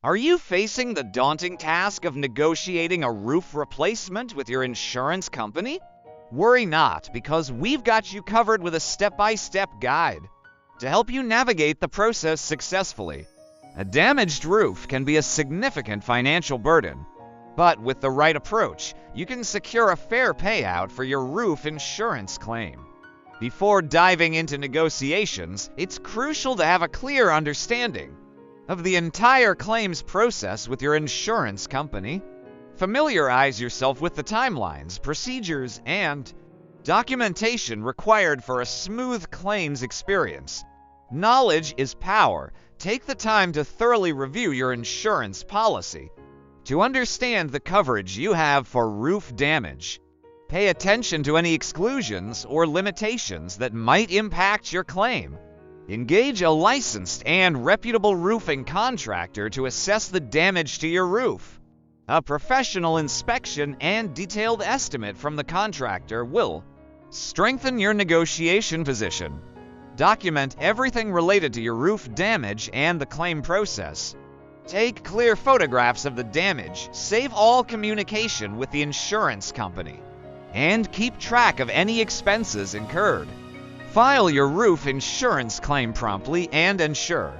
Are you facing the daunting task of negotiating a roof replacement with your insurance company? Worry not, because we've got you covered with a step-by-step guide to help you navigate the process successfully. A damaged roof can be a significant financial burden, but with the right approach, you can secure a fair payout for your roof insurance claim. Before diving into negotiations, it's crucial to have a clear understanding of the entire claims process with your insurance company. Familiarize yourself with the timelines, procedures, and documentation required for a smooth claims experience. Knowledge is power. Take the time to thoroughly review your insurance policy to understand the coverage you have for roof damage. Pay attention to any exclusions or limitations that might impact your claim. Engage a licensed and reputable roofing contractor to assess the damage to your roof. A professional inspection and detailed estimate from the contractor will strengthen your negotiation position. Document everything related to your roof damage and the claim process. Take clear photographs of the damage, save all communication with the insurance company, and keep track of any expenses incurred. File your roof insurance claim promptly and ensure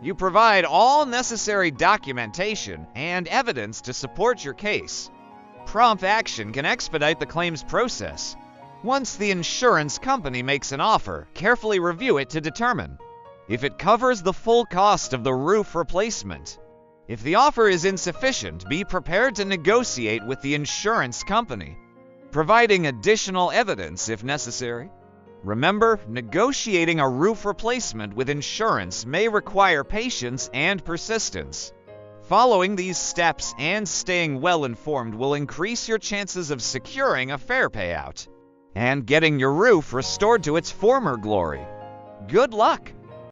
you provide all necessary documentation and evidence to support your case. Prompt action can expedite the claims process. Once the insurance company makes an offer, carefully review it to determine if it covers the full cost of the roof replacement. If the offer is insufficient, be prepared to negotiate with the insurance company, providing additional evidence if necessary. Remember, negotiating a roof replacement with insurance may require patience and persistence. Following these steps and staying well informed will increase your chances of securing a fair payout and getting your roof restored to its former glory. Good luck!